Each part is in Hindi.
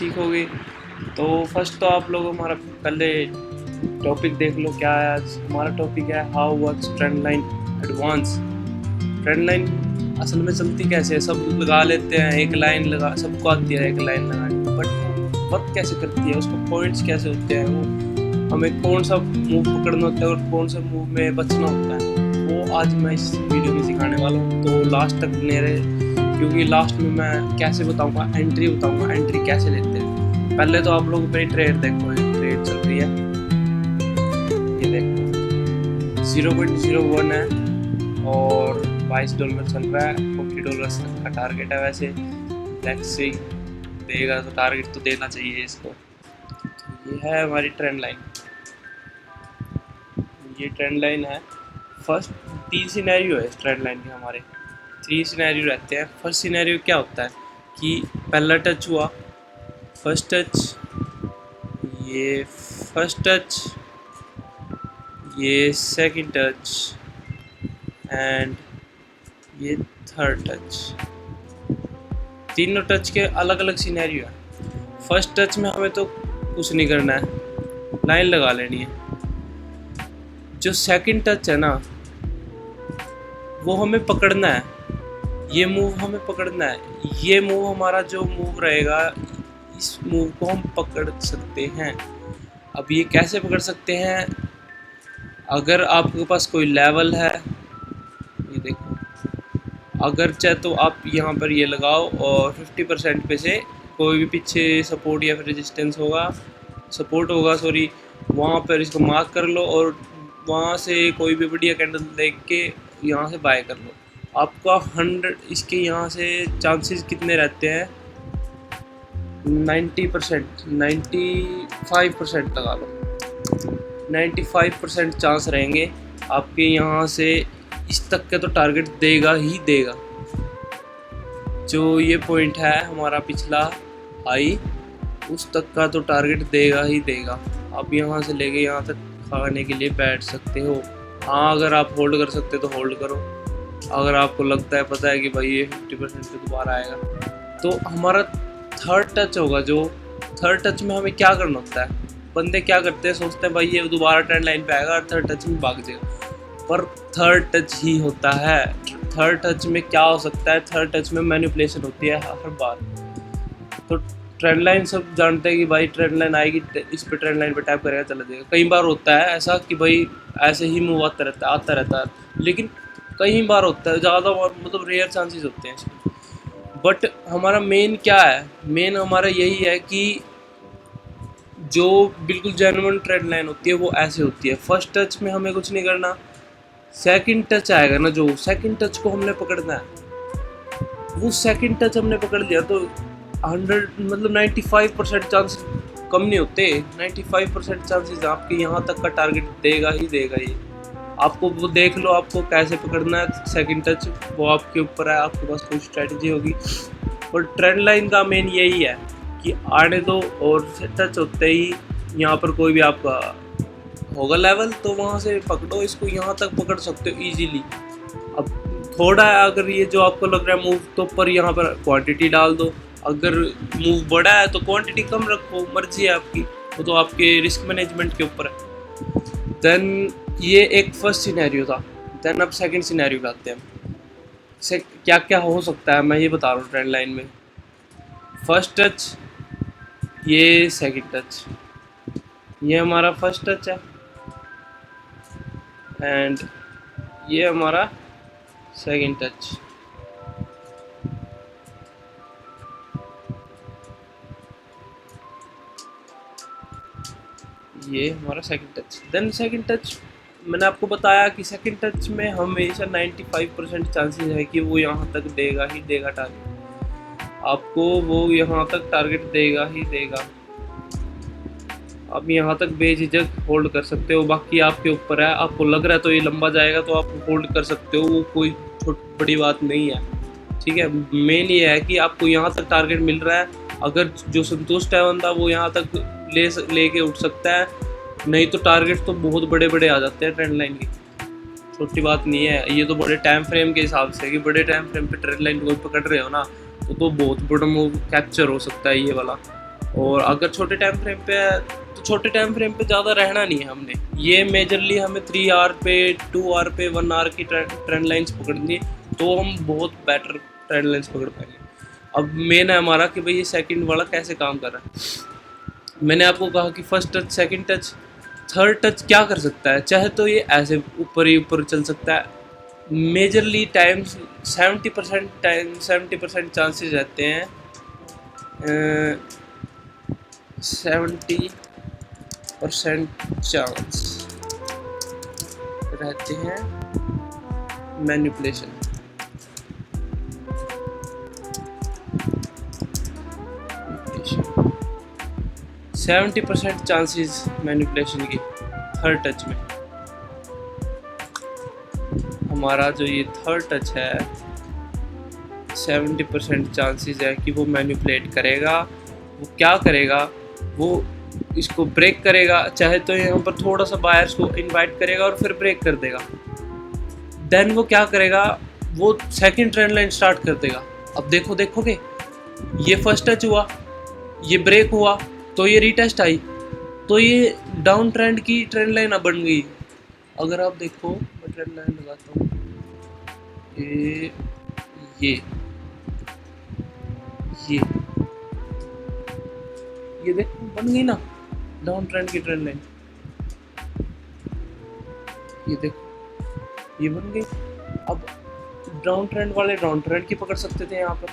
ठीक होगी। तो फर्स्ट तो आप लोग हमारा पहले टॉपिक देख लो क्या है। आज हमारा टॉपिक है how works trend line advance. Trend line असल में चलती कैसे है, सब लगा लेते हैं एक लाइन, लगा सबको आती है एक लाइन लगानी, बट वर्क कैसे करती है, उसको पॉइंट्स कैसे होते हैं, वो हमें कौन सा मूव पकड़ना होता है और कौन सा मूव में बचना होता है, वो आज मैं इस वीडियो में सिखाने वाला हूँ। तो लास्ट तक बने रहे, क्योंकि लास्ट में मैं कैसे बताऊंगा, एंट्री बताऊंगा, एंट्री कैसे लेते हैं। पहले तो आप लोग मेरी ट्रेड देखो, ट्रेड चल रही है, ये देखो 0.01 है और $22 चल रहा है। $40 का टारगेट है। वैसे लेट्स सी देगा तो टारगेट तो देना चाहिए इसको। ये है हमारी ट्रेंड लाइन, ये ट्रेंड लाइन है। फर्स्ट 3 सिनेरियो है इस ट्रेंड लाइन के, हमारे 3 सिनेरियो रहते हैं। फर्स्ट सिनेरियो क्या होता है कि पहला टच हुआ, फर्स्ट टच, ये फर्स्ट टच, ये सेकंड टच एंड ये थर्ड टच। तीनों टच के अलग अलग सिनेरियो है। फर्स्ट टच में हमें तो कुछ नहीं करना है, लाइन लगा लेनी है। जो सेकंड टच है ना, वो हमें पकड़ना है, ये मूव हमें पकड़ना है। ये मूव हमारा जो मूव रहेगा, इस मूव को हम पकड़ सकते हैं। अब ये कैसे पकड़ सकते हैं, अगर आपके पास कोई लेवल है, ये देखो, अगर चाहे तो आप यहाँ पर ये लगाओ और 50% पे से कोई भी पीछे सपोर्ट या फिर रेजिस्टेंस होगा, सपोर्ट होगा सॉरी, वहाँ पर इसको मार्क कर लो और वहाँ से कोई भी बढ़िया कैंडल देख के यहाँ से बाय कर लो। आपका 100 इसके यहाँ से चांसेस कितने रहते हैं, 90%, 95% लगा लो, 95% चांस रहेंगे आपके यहाँ से इस तक के तो टारगेट देगा ही देगा। जो ये पॉइंट है हमारा पिछला हाई, उस तक का तो टारगेट देगा ही देगा। आप यहाँ से लेके यहाँ तक खाने के लिए बैठ सकते हो। हाँ, अगर आप होल्ड कर सकते तो होल्ड करो, अगर आपको लगता है पता है कि भाई ये 50% पे दोबारा आएगा। तो हमारा थर्ड टच होगा। जो थर्ड टच में हमें क्या करना होता है, बंदे क्या करते हैं, सोचते हैं भाई ये दोबारा ट्रेंड लाइन पे आएगा और थर्ड टच में भाग जाएगा, पर थर्ड टच ही होता है। थर्ड टच में क्या हो सकता है, थर्ड टच में मैनिपुलेशन होती है हर बार। तो ट्रेंड लाइन सब जानते हैं कि भाई ट्रेंड लाइन आएगी, इस पे ट्रेंड लाइन पे टैप करेगा चला जाएगा। कई बार होता है ऐसा कि भाई ऐसे ही मूव आता रहता है, लेकिन कई बार होता है, ज़्यादा मतलब रेयर चांसेस होते हैं इसमें। बट हमारा मेन क्या है, मेन हमारा यही है कि जो बिल्कुल जेन्युइन ट्रेंड लाइन होती है वो ऐसे होती है। फर्स्ट टच में हमें कुछ नहीं करना, सेकंड टच आएगा ना, जो सेकंड टच को हमने पकड़ना है। वो सेकंड टच हमने पकड़ लिया तो 100 मतलब 95% चांस कम नहीं होते, 95% चांसेस आपके यहाँ तक का टारगेट देगा ही देगा। ये आपको वो देख लो, आपको कैसे पकड़ना है सेकंड टच, वो आपके ऊपर है, आपके पास कोई स्ट्रेटजी होगी। और ट्रेंड लाइन का मेन यही है कि आने दो और टच होते ही यहाँ पर कोई भी आपका होगा लेवल, तो वहाँ से पकड़ो इसको, यहाँ तक पकड़ सकते हो इजीली। अब थोड़ा है, अगर ये जो आपको लग रहा है मूव, तो पर यहाँ पर क्वांटिटी डाल दो। अगर मूव बड़ा है तो क्वांटिटी कम रखो, मर्जी है आपकी, वो तो आपके रिस्क मैनेजमेंट के ऊपर है। देन ये एक फर्स्ट सिनेरियो था। देन अब सेकंड सिनेरियो पे आते हैं। क्या क्या हो सकता है मैं ये बता रहा हूँ ट्रेंड लाइन में। फर्स्ट टच, ये सेकंड टच, ये हमारा फर्स्ट टच है एंड ये हमारा सेकंड टच। ये हमारा second touch. Then second touch मैंने आपको बताया कि सेकंड टच में हमेशा 95% चांसेस है कि वो यहाँ तक देगा ही देगा टारगेट, आपको वो यहाँ तक टारगेट देगा ही देगा। आप यहाँ तक बेझिझक होल्ड कर सकते हो, बाकी आपके ऊपर है। आपको लग रहा है तो ये लंबा जाएगा तो आप होल्ड कर सकते हो, वो कोई बड़ी बात नहीं है, ठीक है। मेन ये है कि आपको यहाँ तक टारगेट मिल रहा है, अगर जो संतुष्ट है बंदा वो यहाँ तक लेके उठ सकता है, नहीं तो टारगेट तो बहुत बड़े बड़े आ जाते हैं ट्रेंड लाइन की, छोटी बात नहीं है। ये तो बड़े टाइम फ्रेम के हिसाब से कि बड़े टाइम फ्रेम पे ट्रेंड लाइन को पकड़ रहे हो ना, तो बहुत बड़ा मूव कैप्चर हो सकता है ये वाला। और अगर छोटे टाइम फ्रेम पे है तो छोटे टाइम फ्रेम पे ज़्यादा रहना नहीं है हमने। ये मेजरली हमें 3 आवर पे, 2 आवर पे, 1 आवर की ट्रेंड लाइन्स पकड़नी है, तो हम बहुत बेटर ट्रेंड लाइन्स पकड़ पाएंगे। अब मेन है हमारा कि भाई ये सेकंड वाला कैसे काम कर रहा है। मैंने आपको कहा कि first touch, second touch, third touch क्या कर सकता है। चाहे तो ये ऐसे ऊपर ही ऊपर चल सकता है। मेजरली टाइम्स 70% चांसेस रहते हैं, 70% चांस रहते हैं मैनिपुलेशन। 70% चांसेस मैनिपुलेशन की थर्ड टच में। हमारा जो ये थर्ड टच है 70% चांसेस है कि वो मैनिपुलेट करेगा। वो क्या करेगा, वो इसको ब्रेक करेगा। चाहे तो यहाँ पर थोड़ा सा बायर्स को इनवाइट करेगा और फिर ब्रेक कर देगा। देन वो क्या करेगा, वो सेकंड ट्रेंड लाइन स्टार्ट कर देगा। अब देखोगे ये फर्स्ट टच हुआ, ये ब्रेक हुआ, तो ये रीटेस्ट आई, तो ये डाउन ट्रेंड की ट्रेंड लाइन अब बन गई। अगर आप देखो, मैं ट्रेंड लाइन लगाता हूँ, ये देखो बन गई ना डाउन ट्रेंड की ट्रेंड लाइन। ये देखो ये बन गई। अब डाउन ट्रेंड वाले डाउन ट्रेंड की पकड़ सकते थे यहाँ पर।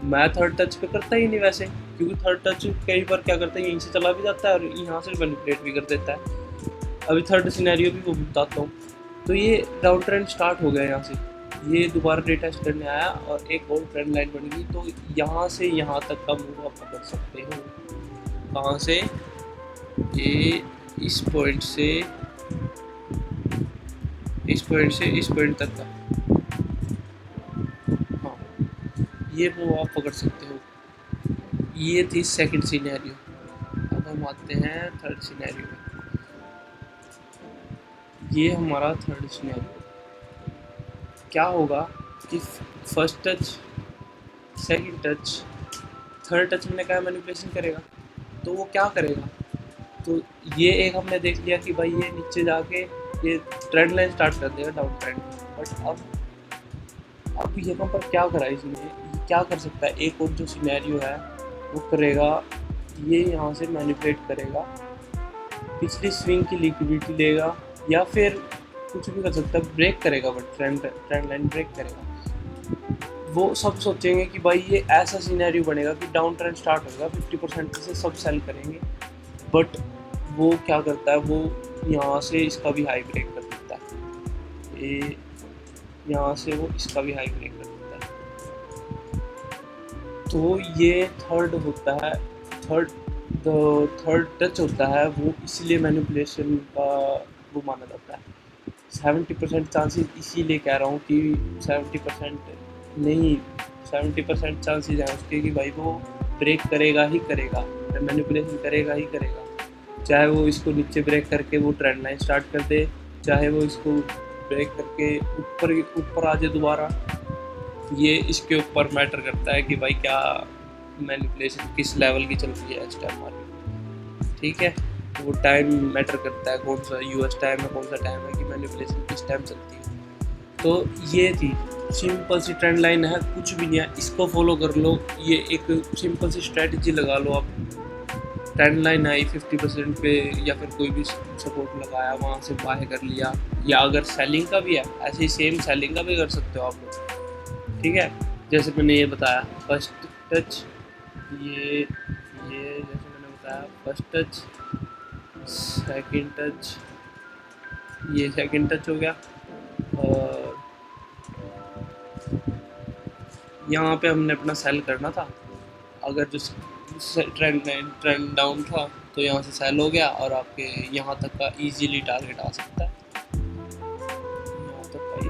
मैं थर्ड टच पे करता ही नहीं वैसे, क्योंकि थर्ड टच कई बार क्या करता है, यहीं से चला भी जाता है और यहाँ से मैनिपुलेट भी कर देता है। अभी थर्ड सिनेरियो भी वो बताता हूँ। तो ये डाउन ट्रेंड स्टार्ट हो गया यहाँ से, ये दोबारा रीटेस्ट करने आया और एक और ट्रेंड लाइन बन गई। तो यहाँ से यहाँ तक का मूव आप पकड़ सकते हो। कहाँ से, ये इस पॉइंट से इस पॉइंट तक का, हाँ ये वो आप पकड़ सकते हो। ये थी सेकंड सिनेरियो। अब हम आते हैं थर्ड सिनेरियो में। ये हमारा थर्ड सिनेरियो क्या होगा कि first touch, second touch, third touch मैंने कहा मैनिपुलेशन करेगा। तो वो क्या करेगा, तो ये एक हमने देख लिया कि भाई ये नीचे जाके ये ट्रेंड लाइन स्टार्ट कर देगा डाउन ट्रेंड। बट अब यहाँ पर क्या करा इसने, ये क्या कर सकता है, एक और जो सिनेरियो है वो करेगा, ये यहाँ से मैनिपुलेट करेगा, पिछली स्विंग की लिक्विडिटी लेगा, या फिर कुछ भी कर सकता है, ब्रेक करेगा। बट ट्रेंड लाइन ब्रेक करेगा। वो सब सोचेंगे कि भाई ये ऐसा सिनेरियो बनेगा कि डाउन ट्रेंड स्टार्ट होगा, 50% से सब सेल करेंगे। बट वो क्या करता है, वो यहाँ से इसका भी हाई ब्रेक कर देता है, ये यहाँ से वो इसका भी हाई ब्रेक कर देता है। तो ये थर्ड होता है, थर्ड टच होता है वो, इसलिए मैनिपुलेशन का वो माना जाता है। 70% चांसेस इसीलिए कह रहा हूँ कि 70% नहीं, 70% चांसेस हैं उसके कि भाई वो ब्रेक करेगा ही करेगा, मैनिपुलेशन करेगा ही करेगा। चाहे वो इसको नीचे ब्रेक करके वो ट्रेंड लाइन स्टार्ट कर दे, चाहे वो इसको ब्रेक करके ऊपर आ जाए दोबारा। ये इसके ऊपर मैटर करता है कि भाई क्या मैनिपुलेशन किस लेवल की चल रही है इस टाइम मार्केट। ठीक है, वो टाइम मैटर करता है, कौन सा यूएस टाइम है, कौन सा टाइम है कि मैनिपुलेशन किस टाइम चलती है। तो ये थी सिंपल सी ट्रेंड लाइन है, कुछ भी नहीं है, इसको फॉलो कर लो। ये एक सिंपल सी स्ट्रेटजी लगा लो आप। ट्रेंड लाइन आई 50% पे, या फिर कोई भी सपोर्ट लगाया वहाँ से बाय कर लिया, या अगर सेलिंग का भी है ऐसे ही सेम सेलिंग का भी कर सकते हो आप लोग। ठीक है, जैसे मैंने ये बताया फर्स्ट टच, ये जैसे मैंने बताया फर्स्ट टच, सेकंड टच, ये सेकंड टच हो गया। और यहाँ पे हमने अपना सेल करना था। अगर जो ट्रेंड डाउन था तो यहाँ से सेल हो गया और आपके यहाँ तक का इजीली टारगेट आ सकता है, यहाँ तक का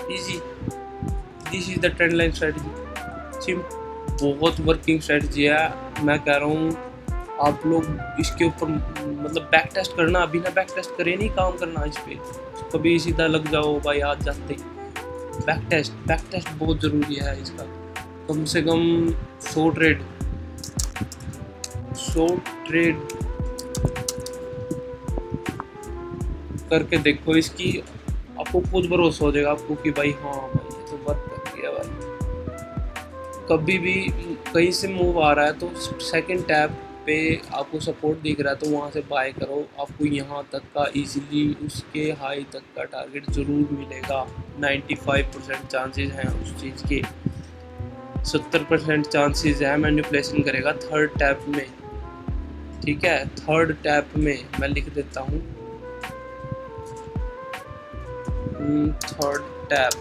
easy. This is the trend line strategy. बहुत वर्किंग स्ट्रेटजी है। मैं कह रहा हूँ आप लोग इसके ऊपर मतलब बैक टेस्ट करना, अभी ना बैक टेस्ट करे नहीं काम करना इस पे, कभी सीधा लग जाओ भाई आज जाते ही। बैक टेस्ट बहुत ज़रूरी है इसका। कम से कम 100 ट्रेड करके देखो इसकी, आपको खुद भरोसा हो जाएगा आपको कि भाई हाँ भाई ये तो वर्क कर गया भाई। कभी भी कहीं से मूव आ रहा है तो सेकंड टैप पे आपको सपोर्ट दिख रहा है तो वहाँ से बाय करो, आपको यहाँ तक का इजीली उसके हाई तक का टारगेट ज़रूर मिलेगा। 95% चांसेस हैं उस चीज़ के, 70% चांसेस है मैनिपुलेशन करेगा थर्ड टैप में। ठीक है, थर्ड टैप में मैं लिख देता हूँ, third tap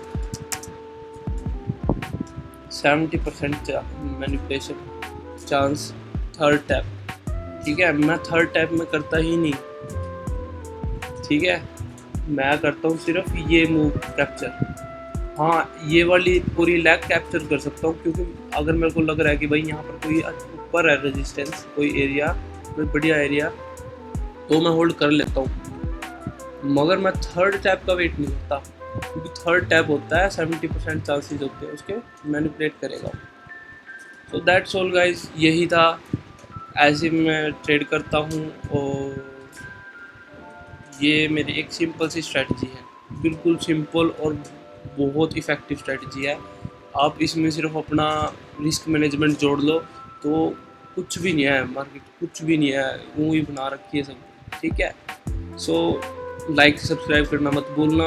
70% manipulation chance third tap. ठीक है, मैं थर्ड टैप में करता ही नहीं। ठीक है, मैं करता हूँ सिर्फ ये मूव कैप्चर। हाँ, ये वाली पूरी लेग कैप्चर कर सकता हूँ क्योंकि अगर मेरे को लग रहा है कि भाई यहाँ पर कोई ऊपर है रेजिस्टेंस, कोई एरिया, कोई बढ़िया एरिया, तो मैं होल्ड कर लेता हूँ। मगर मैं थर्ड टैप का वेट नहीं करता क्योंकि थर्ड टैप होता है 70% चांसेस होते हैं उसके मैनिपुलेट करेगा। तो दैट्स ऑल गाइज, यही था। ऐसे मैं ट्रेड करता हूँ और ये मेरी एक सिंपल सी स्ट्रेटजी है, बिल्कुल सिंपल और बहुत इफ़ेक्टिव स्ट्रेटजी है। आप इसमें सिर्फ अपना रिस्क मैनेजमेंट जोड़ लो तो कुछ भी नहीं है, मार्केट कुछ भी नहीं है, वो ही बना रखी है सब। ठीक है, सो लाइक सब्सक्राइब करना मत भूलना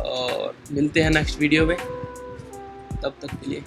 और मिलते हैं नेक्स्ट वीडियो में, तब तक के लिए।